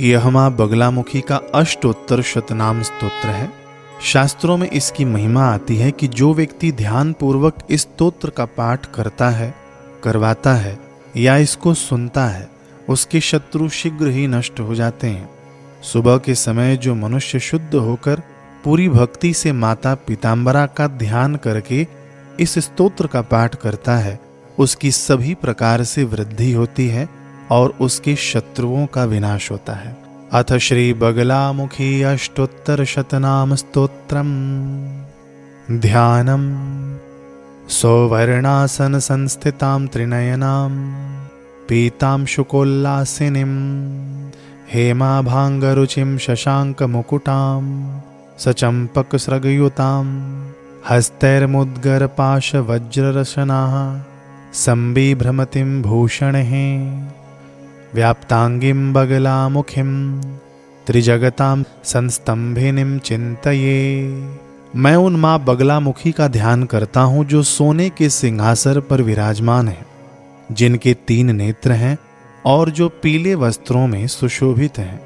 यह मां बगलामुखी का अष्टोत्तर शतनाम स्तोत्र है। शास्त्रों में इसकी महिमा आती है कि जो व्यक्ति ध्यान पूर्वक इस स्तोत्र का पाठ करता है, करवाता है या इसको सुनता है, उसके शत्रु शीघ्र ही नष्ट हो जाते हैं। सुबह के समय जो मनुष्य शुद्ध होकर पूरी भक्ति से माता पीताम्बरा का ध्यान करके इस स्तोत्र का पाठ करता है, उसकी सभी प्रकार से वृद्धि होती है और उसके शत्रुओं का विनाश होता है। अथ श्री बगलामुखी अष्टोत्तर शतनाम स्तोत्रम। ध्यानम सौवर्णासन संस्थितां त्रिनयनां पीतां शुकोल्लासिनीं हेमाभांगरुचिं शशांकमुकुटां सचंपकसृगयुतां हस्तैर्मुद्गरपाशवज्ररशनाः संबिभ्रमतिं भूषणैः व्याप्तांगीं बगलामुखीं त्रिजगतां संस्तंभिनीं चिंतये। मैं उन माँ बगलामुखी का ध्यान करता हूँ जो सोने के सिंहासन पर विराजमान है, जिनके 3 नेत्र हैं और जो पीले वस्त्रों में सुशोभित हैं,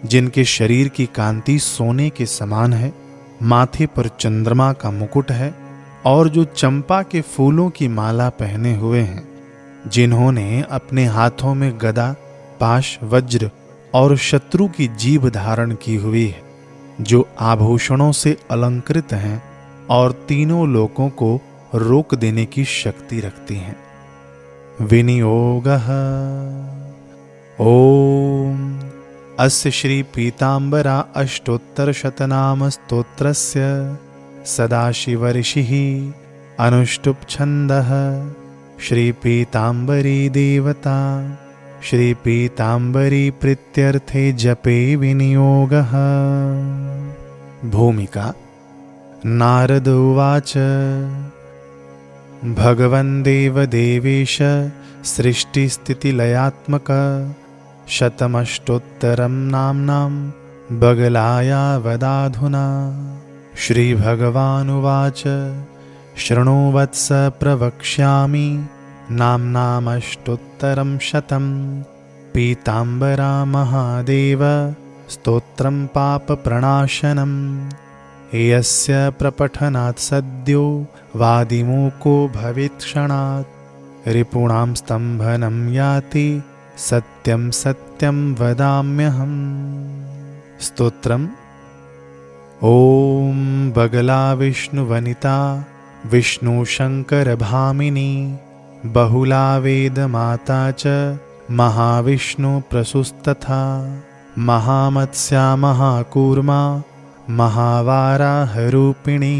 जिनके शरीर की कांति सोने के समान है, माथे पर चंद्रमा का मुकुट है और जो चंपा के फूलों की माला पहने हुए हैं, जिन्होंने अपने हाथों में गदा, पाश, वज्र और शत्रु की जीभ धारण की हुई है, जो आभूषणों से अलंकृत हैं और तीनों लोकों को रोक देने की शक्ति रखती हैं। विनियोगः ओम अस्य श्री पीताम्बरा अष्टोत्तर शतनाम स्तोत्रस्य सदाशिव ऋषिः अनुष्टुप छन्दः श्री पीताम्बरी देवता श्री पीताम्बरी प्रीत्यर्थे जपे विनियोगः। भूमिका। नारद उवाच भगवन् देवदेवेश सृष्टिस्थितिलयात्मक शतमष्टोत्तरं नाम्नां बगलाया वदाधुना। श्रीभगवानुवाच शृणु वत्स प्रवक्ष्यामि नाम्नामष्टोत्तरं शतं पीताम्बरा महादेव स्तोत्रं पापप्रणाशनं यस्य प्रपठनात् सद्यो वादिमूको भवेत् क्षणात् रिपूणां स्तम्भनं याति सत्यं सत्यं वदाम्यहम्। स्तोत्रम्। ओम बगला विष्णुवनिता विष्णुशंकरभामिनी बहुला वेदमाता च महाविष्णु प्रसूस्तथा महामत्स्या महाकूर्मा महावाराहरूपिणी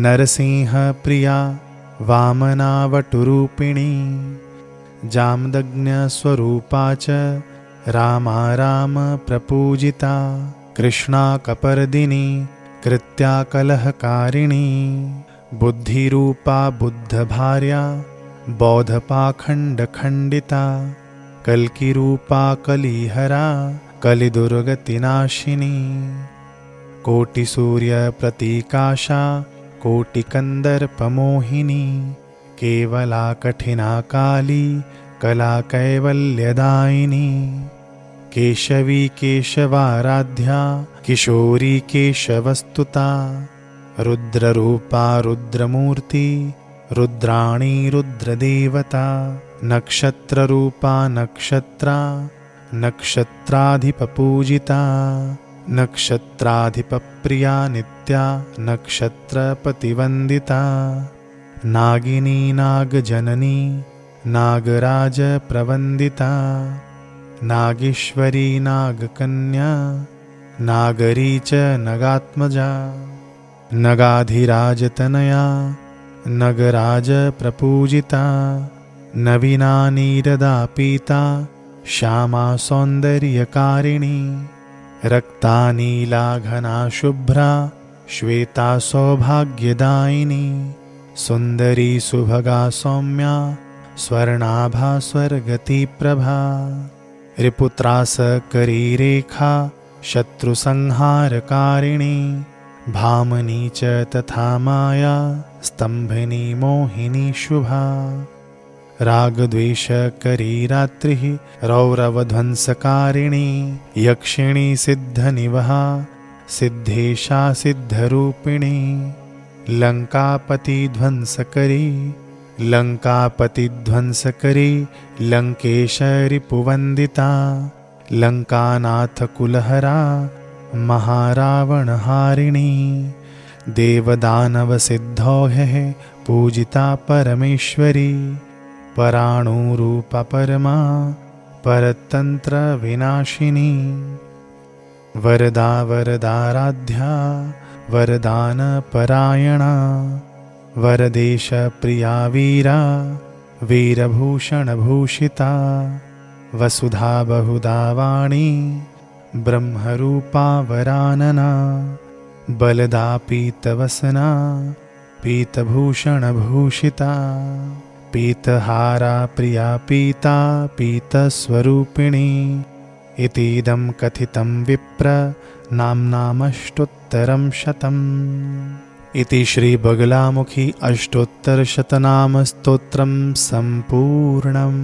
नरसिंहप्रिया वामनावटुरूपिणी जामदग्न्यस्वरूपा च रामा राम प्रपूजिता कृष्णा कपर्दिनी कृत्या कलहकारिणी बुद्धिरूपा बुद्धभार्या बौद्धपाखंडखंडिता कल्किरूपा कलिहरा कलिदुर्गतिनाशिनी कोटिसूर्य प्रतीकाशा कोटिकंदर्पमोहिनी केवला कठिना काली कला कैवल्यदायिनी केशवी केशवाराध्या किशोरी केशवस्तुता रुद्ररूपा रुद्रमूर्ति रुद्राणी रुद्रदेवता नक्षत्ररूपा नक्षत्रा नक्षत्राधिपपूजिता नक्षत्राधिपप्रिया नित्या नक्षत्रपतिवंदिता नागिनी नागजननी नागराज प्रवंदिता नागेश्वरी नागकन्या नागरी च नगात्मजा नगाधिराजतनया नगराज प्रपूजिता नवीना नीरदा पीता श्यामा सौंदर्यकारिणी रक्ता नीला घना शुभ्रा श्वेता सौभाग्यदायिनी सुंदरी सुभगा सौम्या स्वर्णाभा स्वर्गति प्रभा रिपुत्रास करी रेखा शत्रुसंहारकारिणी भामनी च तथा माया स्तंभिनी मोहिनी शुभा रागद्वेषकरी रात्रिः रौरवध्वंसकारिणी यक्षिणी सिद्धनिवहा सिद्धेशा सिद्धरूपिणी लङ्कापतिध्वंसकरी लङ्केशरिपुवन्दिता लङ्कानाथकुलहरा महारावणहारिणी देवदानवसिद्धौह्यः पूजिता परमेश्वरी पराणुरूपा परमा परतन्त्रविनाशिनी वरदा वरदाराध्या वरदानपरायणा वरदेशप्रिया वीरा वीरभूषणभूषिता वसुधा बहुधा वाणी ब्रह्मरूपा वरानना बलदा पीतवसना पीतभूषणभूषिता पीतहारा प्रिया पीता पीतस्वरूपिणी इतीदं कथितं विप्र नाम्नामष्टोत्तरं शतम् इति श्री बगलामुखी अष्टोत्तरशतनाम स्तोत्रं सम्पूर्णम्।